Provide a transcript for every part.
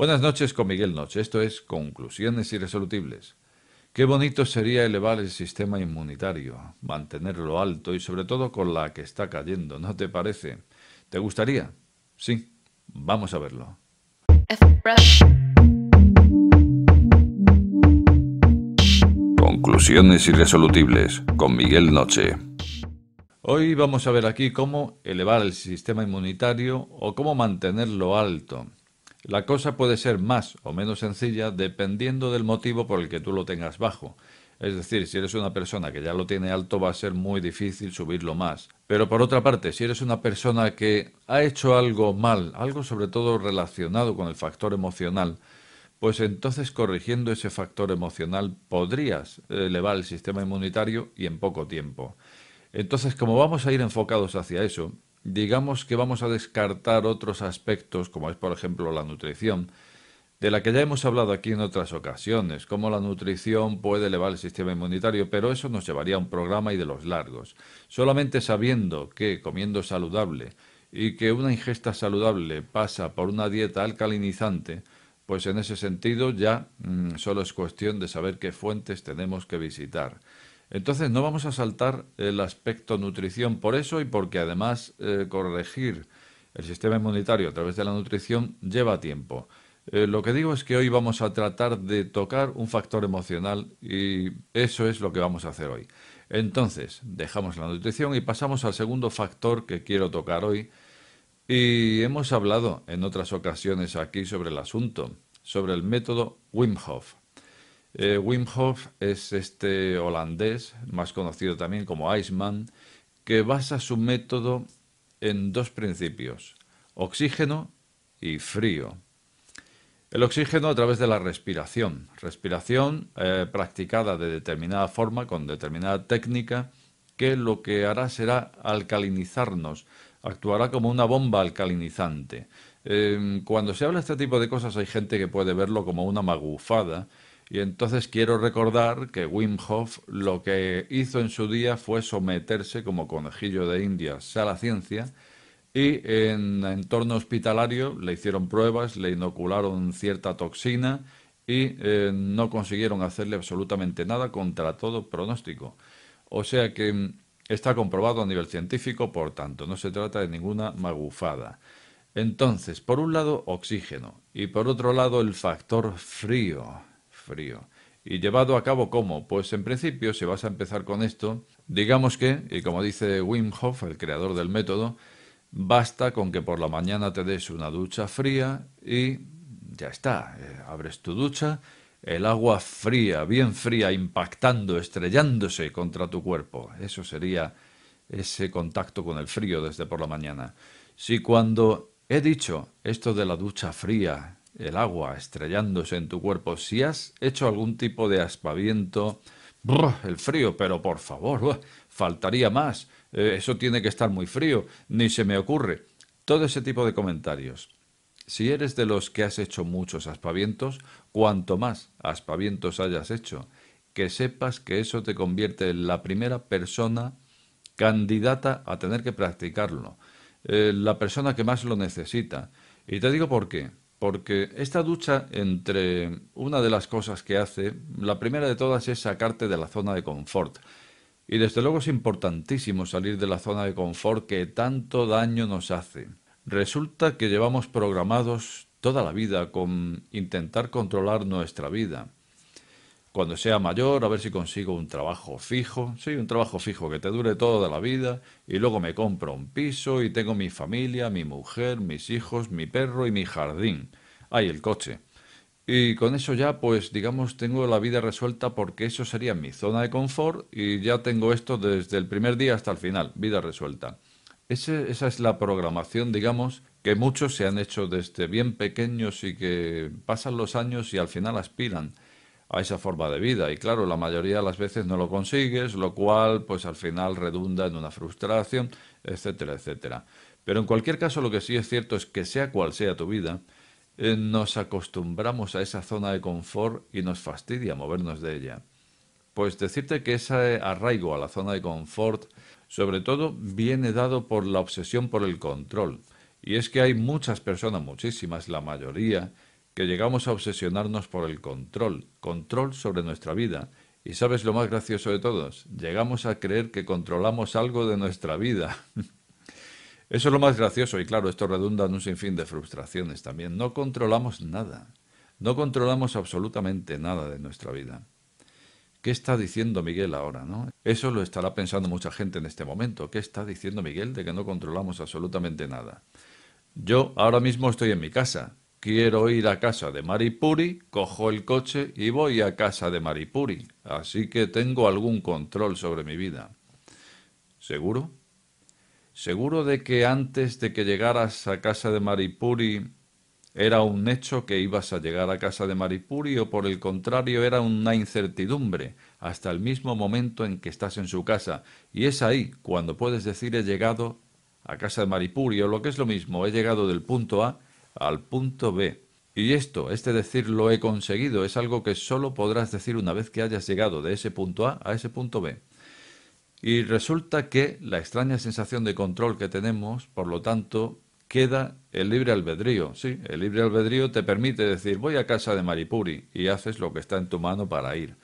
Buenas noches con Miguel Noche. Esto es Conclusiones Irresolubles. Qué bonito sería elevar el sistema inmunitario, mantenerlo alto y sobre todo con la que está cayendo, ¿no te parece? ¿Te gustaría? Sí, vamos a verlo. Conclusiones Irresolubles con Miguel Noche. Hoy vamos a ver aquí cómo elevar el sistema inmunitario o cómo mantenerlo alto. La cosa puede ser más o menos sencilla dependiendo del motivo por el que tú lo tengas bajo. Es decir, si eres una persona que ya lo tiene alto va a ser muy difícil subirlo más. Pero por otra parte, si eres una persona que ha hecho algo mal, algo sobre todo relacionado con el factor emocional, pues entonces corrigiendo ese factor emocional podrías elevar el sistema inmunitario y en poco tiempo. Entonces, como vamos a ir enfocados hacia eso, digamos que vamos a descartar otros aspectos, como es por ejemplo la nutrición, de la que ya hemos hablado aquí en otras ocasiones, cómo la nutrición puede elevar el sistema inmunitario, pero eso nos llevaría a un programa y de los largos. Solamente sabiendo que comiendo saludable y que una ingesta saludable pasa por una dieta alcalinizante, pues en ese sentido ya solo es cuestión de saber qué fuentes tenemos que visitar. Entonces no vamos a saltar el aspecto nutrición por eso y porque además corregir el sistema inmunitario a través de la nutrición lleva tiempo. Lo que digo es que hoy vamos a tratar de tocar un factor emocional y eso es lo que vamos a hacer hoy. Entonces, dejamos la nutrición y pasamos al segundo factor que quiero tocar hoy. Y hemos hablado en otras ocasiones aquí sobre el asunto, sobre el método Wim Hof. Wim Hof es este holandés, más conocido también como Iceman, que basa su método en dos principios, oxígeno y frío. El oxígeno a través de la respiración. Respiración practicada de determinada forma, con determinada técnica, que lo que hará será alcalinizarnos. Actuará como una bomba alcalinizante. Cuando se habla de este tipo de cosas hay gente que puede verlo como una magufada. Y entonces quiero recordar que Wim Hof lo que hizo en su día fue someterse como conejillo de Indias a la ciencia y en entorno hospitalario le hicieron pruebas, le inocularon cierta toxina y no consiguieron hacerle absolutamente nada contra todo pronóstico. O sea que está comprobado a nivel científico, por tanto, no se trata de ninguna magufada. Entonces, por un lado, oxígeno y por otro lado, el factor frío. Frío. ¿Y llevado a cabo cómo? Pues en principio, si vas a empezar con esto, digamos que, y como dice Wim Hof, el creador del método, basta con que por la mañana te des una ducha fría y ya está. Abres tu ducha, el agua fría, bien fría, impactando, estrellándose contra tu cuerpo. Eso sería ese contacto con el frío desde por la mañana. Si cuando he dicho esto de la ducha fría, el agua estrellándose en tu cuerpo, si has hecho algún tipo de aspaviento, el frío, pero por favor, faltaría más, eso tiene que estar muy frío, ni se me ocurre. Todo ese tipo de comentarios. Si eres de los que has hecho muchos aspavientos, cuanto más aspavientos hayas hecho, que sepas que eso te convierte en la primera persona candidata a tener que practicarlo, la persona que más lo necesita. Y te digo por qué. Porque esta ducha, entre una de las cosas que hace, la primera de todas es sacarte de la zona de confort. Y desde luego es importantísimo salir de la zona de confort que tanto daño nos hace. Resulta que llevamos programados toda la vida con intentar controlar nuestra vida. Cuando sea mayor, a ver si consigo un trabajo fijo, sí, un trabajo fijo que te dure toda la vida, y luego me compro un piso y tengo mi familia, mi mujer, mis hijos, mi perro y mi jardín. Hay el coche. Y con eso ya, pues digamos, tengo la vida resuelta porque eso sería mi zona de confort y ya tengo esto desde el primer día hasta el final, vida resuelta. Esa es la programación, digamos, que muchos se han hecho desde bien pequeños y que pasan los años y al final aspiran a esa forma de vida. Y claro, la mayoría de las veces no lo consigues, lo cual pues al final redunda en una frustración, etcétera, etcétera. Pero en cualquier caso lo que sí es cierto es que sea cual sea tu vida, nos acostumbramos a esa zona de confort y nos fastidia movernos de ella. Pues decirte que ese arraigo a la zona de confort, sobre todo, viene dado por la obsesión por el control. Y es que hay muchas personas, muchísimas, la mayoría, que llegamos a obsesionarnos por el control sobre nuestra vida. Y ¿sabes lo más gracioso de todos? Llegamos a creer que controlamos algo de nuestra vida. Eso es lo más gracioso y claro, esto redunda en un sinfín de frustraciones también. No controlamos nada. No controlamos absolutamente nada de nuestra vida. ¿Qué está diciendo Miguel ahora, no? Eso lo estará pensando mucha gente en este momento. ¿Qué está diciendo Miguel de que no controlamos absolutamente nada? Yo ahora mismo estoy en mi casa. Quiero ir a casa de Maripuri, cojo el coche y voy a casa de Maripuri. Así que tengo algún control sobre mi vida. ¿Seguro? ¿Seguro de que antes de que llegaras a casa de Maripuri era un hecho que ibas a llegar a casa de Maripuri o por el contrario era una incertidumbre hasta el mismo momento en que estás en su casa? Y es ahí cuando puedes decir he llegado a casa de Maripuri o lo que es lo mismo, he llegado del punto A al punto B. Y esto, este decir lo he conseguido, es algo que solo podrás decir una vez que hayas llegado de ese punto A ese punto B. Y resulta que la extraña sensación de control que tenemos, por lo tanto, queda el libre albedrío. Sí, el libre albedrío te permite decir voy a casa de Maripuri y haces lo que está en tu mano para ir.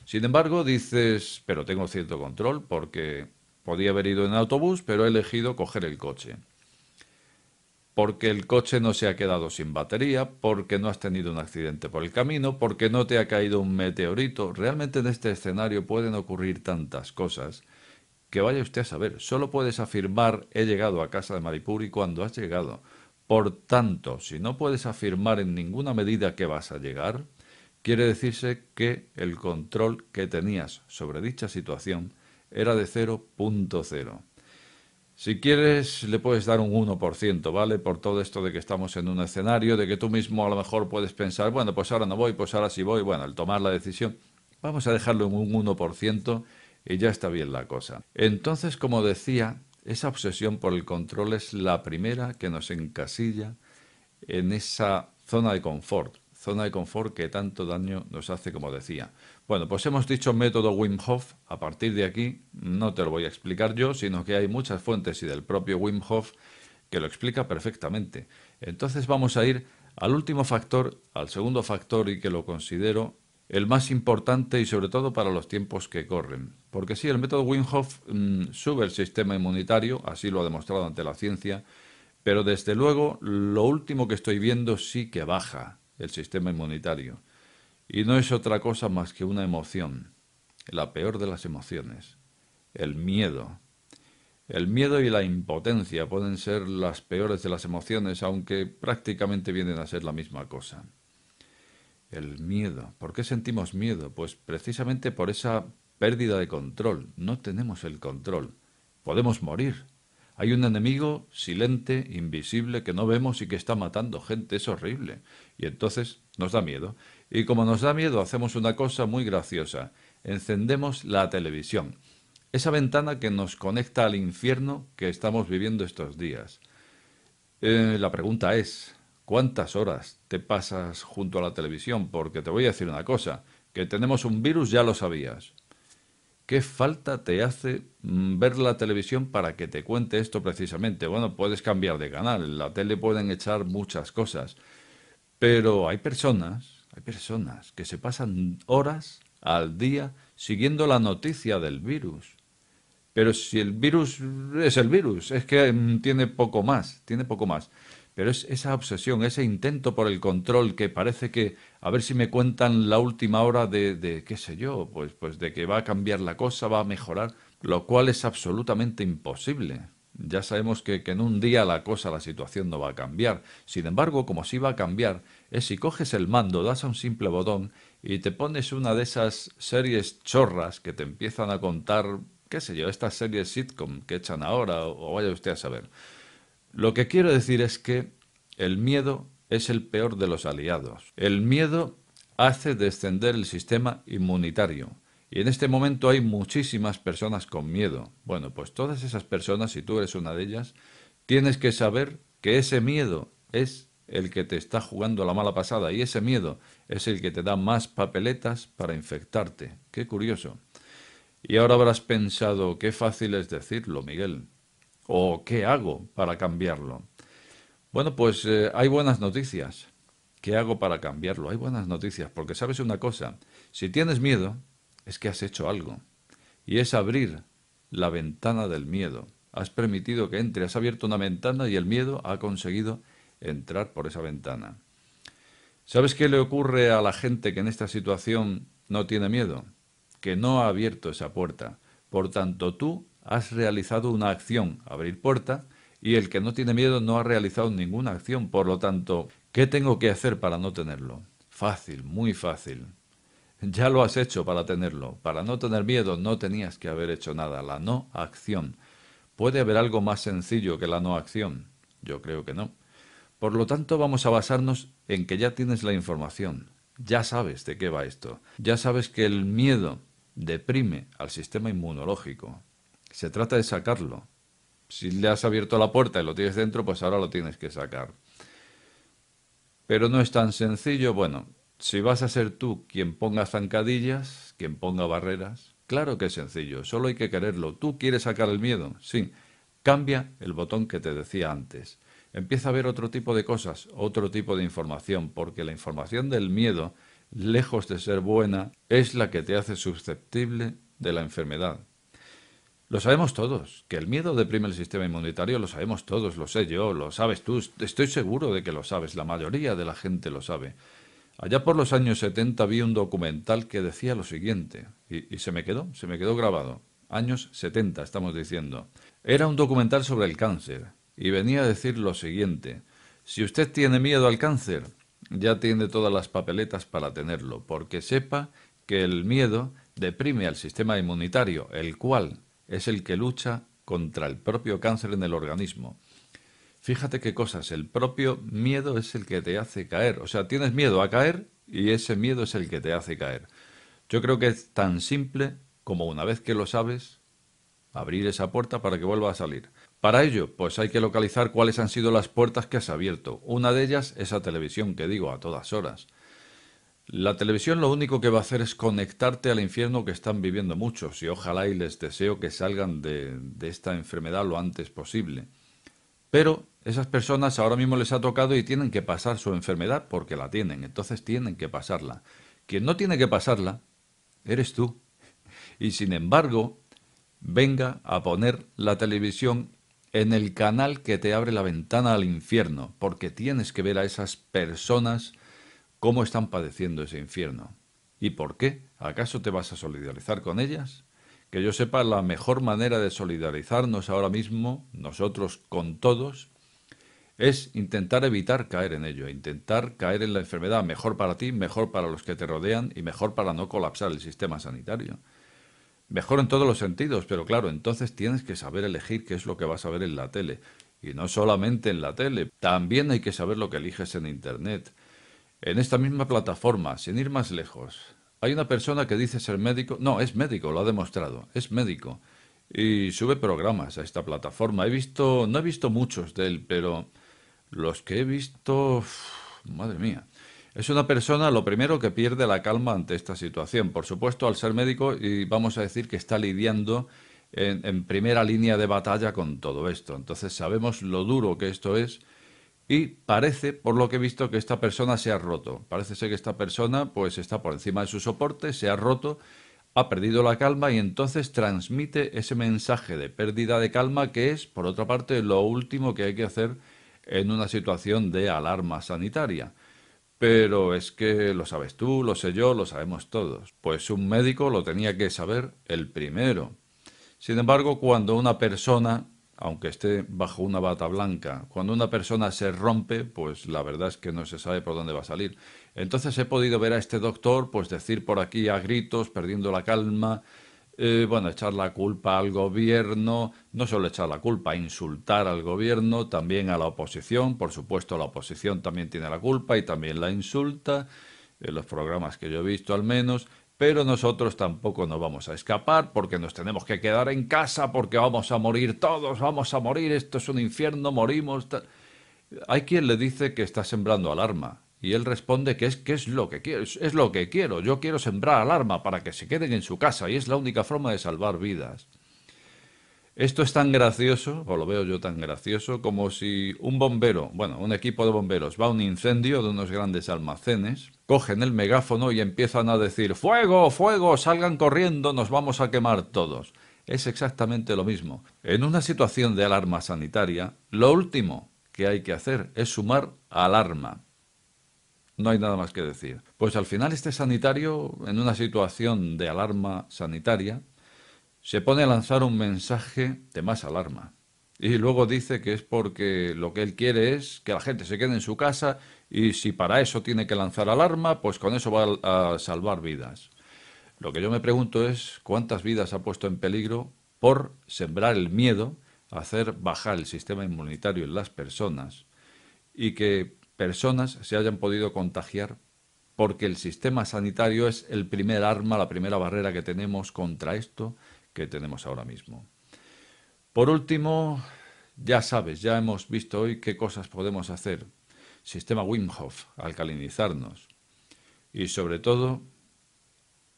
Sin embargo, dices, pero tengo cierto control porque podía haber ido en autobús, pero he elegido coger el coche. Porque el coche no se ha quedado sin batería, porque no has tenido un accidente por el camino, porque no te ha caído un meteorito. Realmente en este escenario pueden ocurrir tantas cosas que vaya usted a saber. Solo puedes afirmar he llegado a casa de Maripuri cuando has llegado. Por tanto, si no puedes afirmar en ninguna medida que vas a llegar, quiere decirse que el control que tenías sobre dicha situación era de 0.0. Si quieres, le puedes dar un 1%, ¿vale? Por todo esto de que estamos en un escenario, de que tú mismo a lo mejor puedes pensar, bueno, pues ahora no voy, pues ahora sí voy, bueno, al tomar la decisión, vamos a dejarlo en un 1% y ya está bien la cosa. Entonces, como decía, esa obsesión por el control es la primera que nos encasilla en esa zona de confort que tanto daño nos hace, como decía. Bueno, pues hemos dicho método Wim Hof. A partir de aquí no te lo voy a explicar yo, sino que hay muchas fuentes y del propio Wim Hof que lo explica perfectamente. Entonces vamos a ir al último factor, al segundo factor, y que lo considero el más importante y sobre todo para los tiempos que corren. Porque sí, el método Wim Hof sube el sistema inmunitario, así lo ha demostrado ante la ciencia, pero desde luego lo último que estoy viendo sí que baja el sistema inmunitario. Y no es otra cosa más que una emoción, la peor de las emociones, el miedo. El miedo y la impotencia pueden ser las peores de las emociones, aunque prácticamente vienen a ser la misma cosa. El miedo. ¿Por qué sentimos miedo? Pues precisamente por esa pérdida de control. No tenemos el control. Podemos morir. Hay un enemigo silente, invisible, que no vemos y que está matando gente. Es horrible. Y entonces nos da miedo. Y como nos da miedo, hacemos una cosa muy graciosa. Encendemos la televisión. Esa ventana que nos conecta al infierno que estamos viviendo estos días. La pregunta es, ¿cuántas horas te pasas junto a la televisión? Porque te voy a decir una cosa, que tenemos un virus ya lo sabías. ¿Qué falta te hace ver la televisión para que te cuente esto precisamente? Bueno, puedes cambiar de canal, en la tele pueden echar muchas cosas, pero hay personas que se pasan horas al día siguiendo la noticia del virus. Pero si el virus es el virus, es que tiene poco más, tiene poco más. Pero es esa obsesión, ese intento por el control que parece que, a ver si me cuentan la última hora de qué sé yo, pues de que va a cambiar la cosa, va a mejorar, lo cual es absolutamente imposible. Ya sabemos que en un día la cosa, la situación no va a cambiar. Sin embargo, como sí va a cambiar, es si coges el mando, das a un simple botón y te pones una de esas series chorras que te empiezan a contar, qué sé yo, estas series sitcom que echan ahora, o vaya usted a saber. Lo que quiero decir es que el miedo es el peor de los aliados. El miedo hace descender el sistema inmunitario. Y en este momento hay muchísimas personas con miedo. Bueno, pues todas esas personas, si tú eres una de ellas, tienes que saber que ese miedo es el que te está jugando la mala pasada y ese miedo es el que te da más papeletas para infectarte. Qué curioso. Y ahora habrás pensado, qué fácil es decirlo, Miguel. ¿O qué hago para cambiarlo? Bueno, pues hay buenas noticias. ¿Qué hago para cambiarlo? Hay buenas noticias, porque sabes una cosa, si tienes miedo, es que has hecho algo. Y es abrir la ventana del miedo. Has permitido que entre, has abierto una ventana y el miedo ha conseguido entrar por esa ventana. ¿Sabes qué le ocurre a la gente que en esta situación no tiene miedo? Que no ha abierto esa puerta. Por tanto, tú has realizado una acción, abrir puerta, y el que no tiene miedo no ha realizado ninguna acción. Por lo tanto, ¿qué tengo que hacer para no tenerlo? Fácil, muy fácil. Ya lo has hecho para tenerlo. Para no tener miedo no tenías que haber hecho nada. La no acción. ¿Puede haber algo más sencillo que la no acción? Yo creo que no. Por lo tanto, vamos a basarnos en que ya tienes la información. Ya sabes de qué va esto. Ya sabes que el miedo deprime al sistema inmunológico. Se trata de sacarlo. Si le has abierto la puerta y lo tienes dentro, pues ahora lo tienes que sacar. Pero no es tan sencillo. Bueno, si vas a ser tú quien ponga zancadillas, quien ponga barreras, claro que es sencillo, solo hay que quererlo. ¿Tú quieres sacar el miedo? Sí. Cambia el botón que te decía antes. Empieza a ver otro tipo de cosas, otro tipo de información, porque la información del miedo, lejos de ser buena, es la que te hace susceptible de la enfermedad. Lo sabemos todos, que el miedo deprime el sistema inmunitario, lo sabemos todos, lo sé yo, lo sabes tú, estoy seguro de que lo sabes, la mayoría de la gente lo sabe. Allá por los años 70 vi un documental que decía lo siguiente, y se me quedó grabado. Años 70, estamos diciendo. Era un documental sobre el cáncer, y venía a decir lo siguiente. Si usted tiene miedo al cáncer, ya tiene todas las papeletas para tenerlo, porque sepa que el miedo deprime al sistema inmunitario, el cual es el que lucha contra el propio cáncer en el organismo. Fíjate qué cosas, el propio miedo es el que te hace caer. O sea, tienes miedo a caer y ese miedo es el que te hace caer. Yo creo que es tan simple como una vez que lo sabes, abrir esa puerta para que vuelva a salir. Para ello, pues hay que localizar cuáles han sido las puertas que has abierto. Una de ellas, esa televisión que digo a todas horas. La televisión lo único que va a hacer es conectarte al infierno que están viviendo muchos y ojalá y les deseo que salgan de esta enfermedad lo antes posible. Pero esas personas ahora mismo les ha tocado y tienen que pasar su enfermedad porque la tienen, entonces tienen que pasarla. Quien no tiene que pasarla, eres tú. Y sin embargo, venga a poner la televisión en el canal que te abre la ventana al infierno, porque tienes que ver a esas personas cómo están padeciendo ese infierno. ¿Y por qué? ¿Acaso te vas a solidarizar con ellas? Que yo sepa, la mejor manera de solidarizarnos ahora mismo, nosotros con todos, es intentar evitar caer en ello, intentar caer en la enfermedad, mejor para ti, mejor para los que te rodean y mejor para no colapsar el sistema sanitario. Mejor en todos los sentidos, pero claro, entonces tienes que saber elegir qué es lo que vas a ver en la tele. Y no solamente en la tele, también hay que saber lo que eliges en Internet. En esta misma plataforma, sin ir más lejos, hay una persona que dice ser médico, no, es médico, lo ha demostrado, es médico, y sube programas a esta plataforma. No he visto muchos de él, pero los que he visto, madre mía. Es una persona, lo primero, que pierde la calma ante esta situación. Por supuesto, al ser médico, y vamos a decir que está lidiando en primera línea de batalla con todo esto. Entonces sabemos lo duro que esto es y parece, por lo que he visto, que esta persona se ha roto. Parece ser que esta persona pues está por encima de su soporte, se ha roto, ha perdido la calma y entonces transmite ese mensaje de pérdida de calma que es, por otra parte, lo último que hay que hacer en una situación de alarma sanitaria. Pero es que lo sabes tú, lo sé yo, lo sabemos todos. Pues un médico lo tenía que saber el primero. Sin embargo, cuando una persona, aunque esté bajo una bata blanca, cuando una persona se rompe, pues la verdad es que no se sabe por dónde va a salir. Entonces he podido ver a este doctor pues decir por aquí a gritos, perdiendo la calma, bueno, echar la culpa al gobierno, no solo echar la culpa, insultar al gobierno, también a la oposición, por supuesto la oposición también tiene la culpa y también la insulta, en los programas que yo he visto al menos, pero nosotros tampoco nos vamos a escapar porque nos tenemos que quedar en casa porque vamos a morir todos, vamos a morir, esto es un infierno, morimos. Hay quien le dice que está sembrando alarma y él responde que es lo que quiero, es lo que quiero, yo quiero sembrar alarma para que se queden en su casa y es la única forma de salvar vidas. Esto es tan gracioso, o lo veo yo tan gracioso, como si un bombero, bueno, un equipo de bomberos va a un incendio de unos grandes almacenes, cogen el megáfono y empiezan a decir ¡Fuego, fuego! ¡Salgan corriendo! ¡Nos vamos a quemar todos! Es exactamente lo mismo. En una situación de alarma sanitaria, lo último que hay que hacer es sumar alarma. No hay nada más que decir. Pues al final este sanitario, en una situación de alarma sanitaria, se pone a lanzar un mensaje de más alarma. Y luego dice que es porque lo que él quiere es que la gente se quede en su casa y si para eso tiene que lanzar alarma, pues con eso va a salvar vidas. Lo que yo me pregunto es cuántas vidas ha puesto en peligro por sembrar el miedo, hacer bajar el sistema inmunitario en las personas y que personas se hayan podido contagiar porque el sistema sanitario es el primer arma, la primera barrera que tenemos contra esto que tenemos ahora mismo. Por último, ya sabes, ya hemos visto hoy qué cosas podemos hacer. Sistema Wim Hof, alcalinizarnos. Y sobre todo,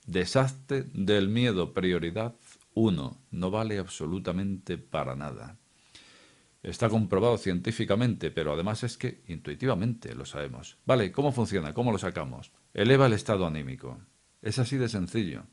deshazte del miedo, prioridad 1. No vale absolutamente para nada. Está comprobado científicamente, pero además es que intuitivamente lo sabemos. Vale, ¿cómo funciona? ¿Cómo lo sacamos? Eleva el estado anímico. Es así de sencillo.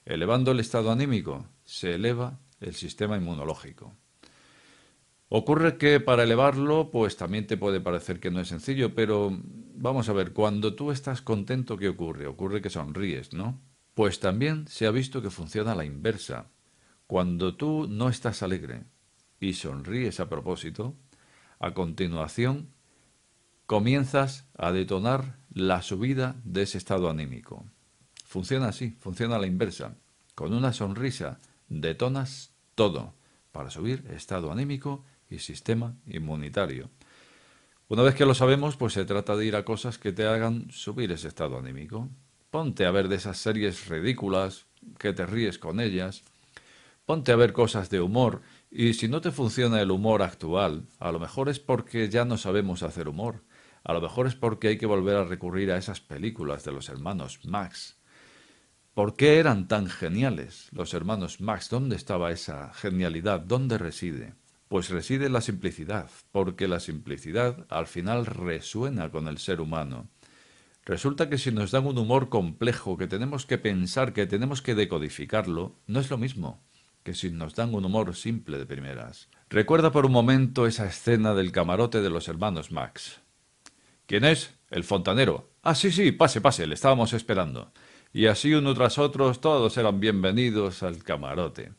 Elevando el estado anímico, se eleva el sistema inmunológico. Ocurre que para elevarlo, pues también te puede parecer que no es sencillo, pero vamos a ver, cuando tú estás contento, ¿qué ocurre? Ocurre que sonríes, ¿no? Pues también se ha visto que funciona a la inversa. Cuando tú no estás alegre y sonríes a propósito, a continuación comienzas a detonar la subida de ese estado anímico. Funciona así, funciona a la inversa. Con una sonrisa detonas todo para subir estado anímico y sistema inmunitario. Una vez que lo sabemos, pues se trata de ir a cosas que te hagan subir ese estado anímico. Ponte a ver de esas series ridículas, que te ríes con ellas. Ponte a ver cosas de humor. Y si no te funciona el humor actual, a lo mejor es porque ya no sabemos hacer humor. A lo mejor es porque hay que volver a recurrir a esas películas de los hermanos Marx. ¿Por qué eran tan geniales los hermanos Marx? ¿Dónde estaba esa genialidad? ¿Dónde reside? Pues reside en la simplicidad, porque la simplicidad al final resuena con el ser humano. Resulta que si nos dan un humor complejo, que tenemos que pensar, que tenemos que decodificarlo, no es lo mismo que si nos dan un humor simple de primeras. Recuerda por un momento esa escena del camarote de los hermanos Marx. ¿Quién es? El fontanero. Ah, sí, sí, pase, pase, le estábamos esperando. Y así uno tras otros, todos eran bienvenidos al camarote.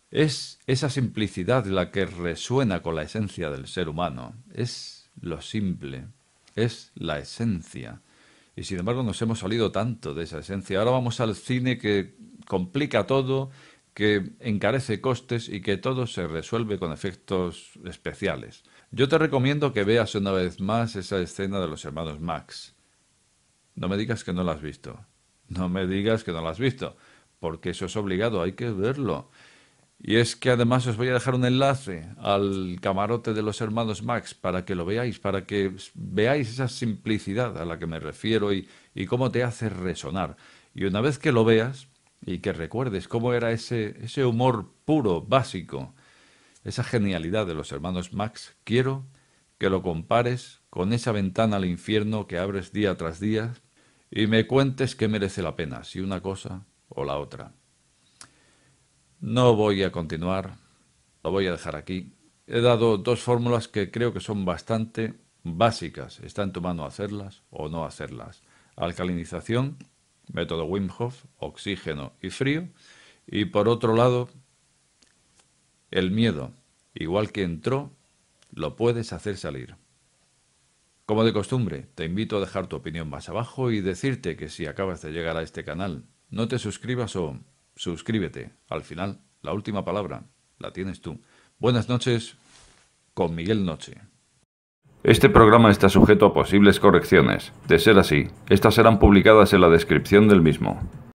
Es esa simplicidad la que resuena con la esencia del ser humano. Es lo simple, es la esencia. Y sin embargo nos hemos salido tanto de esa esencia. Ahora vamos al cine que complica todo, que encarece costes y que todo se resuelve con efectos especiales. Yo te recomiendo que veas una vez más esa escena de los hermanos Marx. No me digas que no la has visto. No me digas que no la has visto, porque eso es obligado, hay que verlo. Y es que además os voy a dejar un enlace al camarote de los hermanos Marx para que lo veáis, para que veáis esa simplicidad a la que me refiero y cómo te hace resonar. Y una vez que lo veas y que recuerdes cómo era ese humor puro, básico, esa genialidad de los hermanos Marx, quiero que lo compares con esa ventana al infierno que abres día tras día y me cuentes qué merece la pena, si una cosa o la otra. No voy a continuar, lo voy a dejar aquí. He dado dos fórmulas que creo que son bastante básicas. Está en tu mano hacerlas o no hacerlas. Alcalinización, método Wim Hof, oxígeno y frío. Y por otro lado, el miedo, igual que entró, lo puedes hacer salir. Como de costumbre, te invito a dejar tu opinión más abajo y decirte que si acabas de llegar a este canal, no te suscribas o suscríbete. Al final, la última palabra la tienes tú. Buenas noches, con Miguel Noche. Este programa está sujeto a posibles correcciones. De ser así, estas serán publicadas en la descripción del mismo.